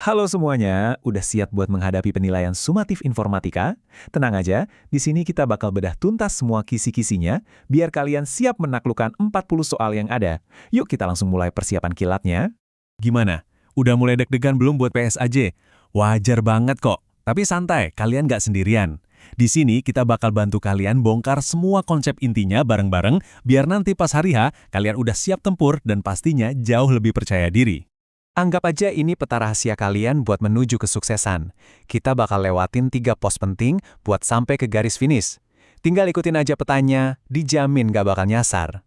Halo semuanya, udah siap buat menghadapi penilaian sumatif informatika? Tenang aja, di sini kita bakal bedah tuntas semua kisi-kisinya, biar kalian siap menaklukkan 40 soal yang ada. Yuk kita langsung mulai persiapan kilatnya. Gimana? Udah mulai deg-degan belum buat PSAJ? Wajar banget kok. Tapi santai, kalian nggak sendirian. Di sini kita bakal bantu kalian bongkar semua konsep intinya bareng-bareng, biar nanti pas hari H, kalian udah siap tempur dan pastinya jauh lebih percaya diri. Anggap aja ini peta rahasia kalian buat menuju kesuksesan. Kita bakal lewatin 3 pos penting buat sampai ke garis finish. Tinggal ikutin aja petanya, dijamin gak bakal nyasar.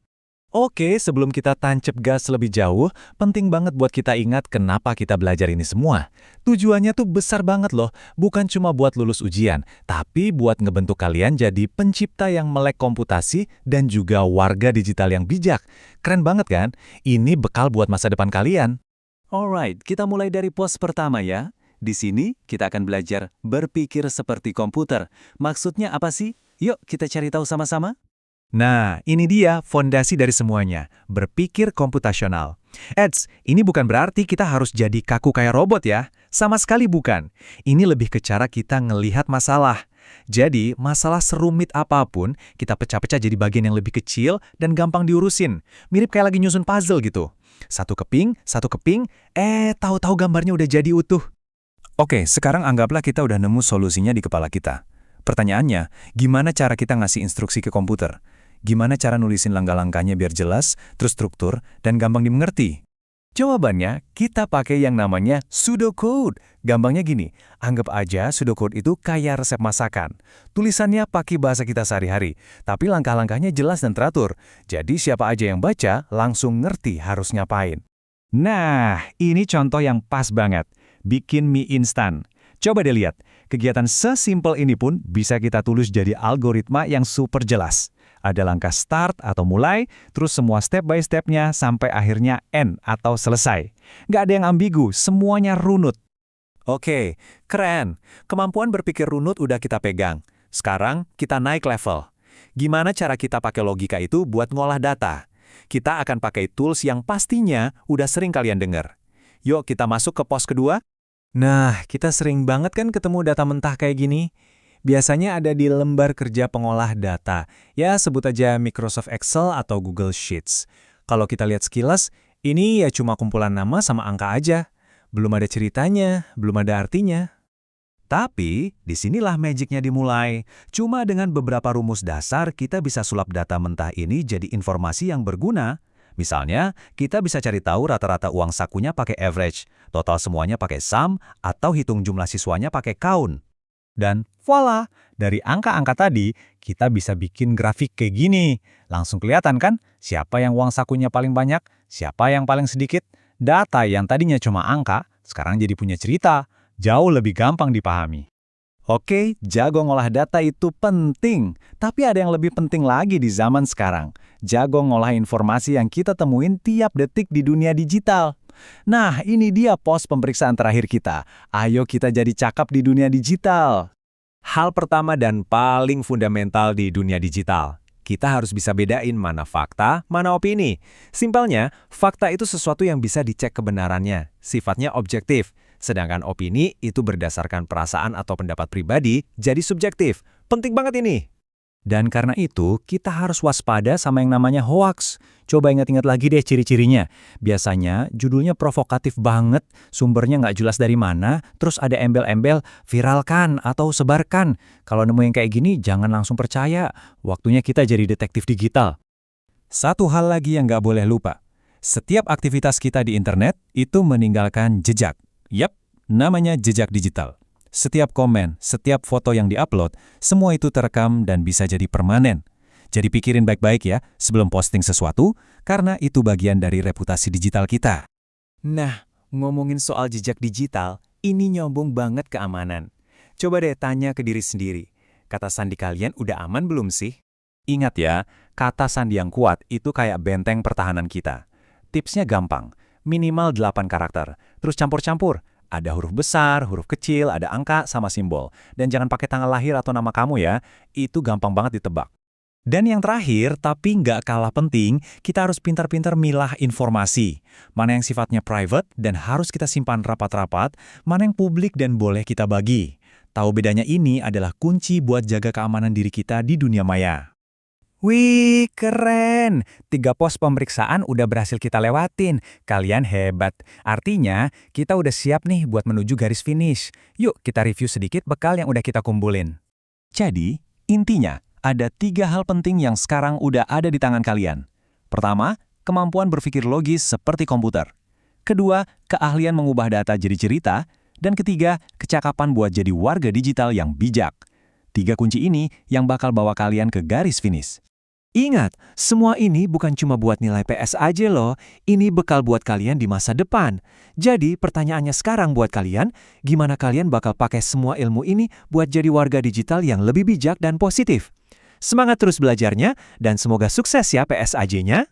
Oke, sebelum kita tancap gas lebih jauh, penting banget buat kita ingat kenapa kita belajar ini semua. Tujuannya tuh besar banget loh, bukan cuma buat lulus ujian, tapi buat ngebentuk kalian jadi pencipta yang melek komputasi dan juga warga digital yang bijak. Keren banget kan? Ini bekal buat masa depan kalian. Alright, kita mulai dari pos pertama ya. Di sini kita akan belajar berpikir seperti komputer. Maksudnya apa sih? Yuk kita cari tahu sama-sama. Nah, ini dia fondasi dari semuanya, berpikir komputasional. Eits, ini bukan berarti kita harus jadi kaku kayak robot ya. Sama sekali bukan. Ini lebih ke cara kita ngelihat masalah. Jadi, masalah serumit apapun, kita pecah-pecah jadi bagian yang lebih kecil dan gampang diurusin. Mirip kayak lagi nyusun puzzle gitu. Satu keping, tahu-tahu gambarnya udah jadi utuh. Oke, sekarang anggaplah kita udah nemu solusinya di kepala kita. Pertanyaannya, gimana cara kita ngasih instruksi ke komputer? Gimana cara nulisin langkah-langkahnya biar jelas, terstruktur, dan gampang dimengerti? Jawabannya, kita pakai yang namanya pseudocode. Gampangnya gini, anggap aja pseudocode itu kayak resep masakan. Tulisannya pakai bahasa kita sehari-hari, tapi langkah-langkahnya jelas dan teratur. Jadi siapa aja yang baca, langsung ngerti harus ngapain. Nah, ini contoh yang pas banget. Bikin mie instan. Coba deh lihat, kegiatan sesimpel ini pun bisa kita tulis jadi algoritma yang super jelas. Ada langkah start atau mulai, terus semua step by step-nya sampai akhirnya end atau selesai. Nggak ada yang ambigu, semuanya runut. Oke, keren. Kemampuan berpikir runut udah kita pegang. Sekarang kita naik level. Gimana cara kita pakai logika itu buat ngolah data? Kita akan pakai tools yang pastinya udah sering kalian dengar. Yuk kita masuk ke pos kedua. Nah, kita sering banget kan ketemu data mentah kayak gini. Biasanya ada di lembar kerja pengolah data. Ya, sebut aja Microsoft Excel atau Google Sheets. Kalau kita lihat sekilas, ini ya cuma kumpulan nama sama angka aja. Belum ada ceritanya, belum ada artinya. Tapi, disinilah magicnya dimulai. Cuma dengan beberapa rumus dasar, kita bisa sulap data mentah ini jadi informasi yang berguna. Misalnya, kita bisa cari tahu rata-rata uang sakunya pakai average, total semuanya pakai sum, atau hitung jumlah siswanya pakai count. Dan voila, dari angka-angka tadi, kita bisa bikin grafik kayak gini. Langsung kelihatan kan, siapa yang uang sakunya paling banyak, siapa yang paling sedikit. Data yang tadinya cuma angka, sekarang jadi punya cerita. Jauh lebih gampang dipahami. Oke, jago ngolah data itu penting. Tapi ada yang lebih penting lagi di zaman sekarang. Jago ngolah informasi yang kita temuin tiap detik di dunia digital. Nah, ini dia pos pemeriksaan terakhir kita. Ayo kita jadi cakap di dunia digital. Hal pertama dan paling fundamental di dunia digital. Kita harus bisa bedain mana fakta, mana opini. Simpelnya, fakta itu sesuatu yang bisa dicek kebenarannya. Sifatnya objektif. Sedangkan opini itu berdasarkan perasaan atau pendapat pribadi, jadi subjektif. Penting banget ini. Dan karena itu, kita harus waspada sama yang namanya hoax. Coba ingat-ingat lagi deh ciri-cirinya. Biasanya, judulnya provokatif banget, sumbernya nggak jelas dari mana, terus ada embel-embel, viralkan atau sebarkan. Kalau nemu yang kayak gini, jangan langsung percaya. Waktunya kita jadi detektif digital. Satu hal lagi yang nggak boleh lupa. Setiap aktivitas kita di internet, itu meninggalkan jejak. Yap, namanya jejak digital. Setiap komen, setiap foto yang diupload, semua itu terekam dan bisa jadi permanen. Jadi pikirin baik-baik ya sebelum posting sesuatu, karena itu bagian dari reputasi digital kita. Nah, ngomongin soal jejak digital, ini nyambung banget keamanan. Coba deh tanya ke diri sendiri, kata sandi kalian udah aman belum sih? Ingat ya, kata sandi yang kuat itu kayak benteng pertahanan kita. Tipsnya gampang, minimal 8 karakter, terus campur-campur. Ada huruf besar, huruf kecil, ada angka sama simbol. Dan jangan pakai tanggal lahir atau nama kamu ya, itu gampang banget ditebak. Dan yang terakhir, tapi nggak kalah penting, kita harus pintar-pintar milah informasi. Mana yang sifatnya private dan harus kita simpan rapat-rapat, mana yang publik dan boleh kita bagi. Tahu bedanya ini adalah kunci buat jaga keamanan diri kita di dunia maya. Wih, keren! 3 pos pemeriksaan udah berhasil kita lewatin. Kalian hebat. Artinya, kita udah siap nih buat menuju garis finish. Yuk, kita review sedikit bekal yang udah kita kumpulin. Jadi, intinya, ada 3 hal penting yang sekarang udah ada di tangan kalian. Pertama, kemampuan berpikir logis seperti komputer. Kedua, keahlian mengubah data jadi cerita. Dan ketiga, kecakapan buat jadi warga digital yang bijak. 3 kunci ini yang bakal bawa kalian ke garis finish. Ingat, semua ini bukan cuma buat nilai PS aja loh, ini bekal buat kalian di masa depan. Jadi pertanyaannya sekarang buat kalian, gimana kalian bakal pakai semua ilmu ini buat jadi warga digital yang lebih bijak dan positif? Semangat terus belajarnya, dan semoga sukses ya PSAJ-nya!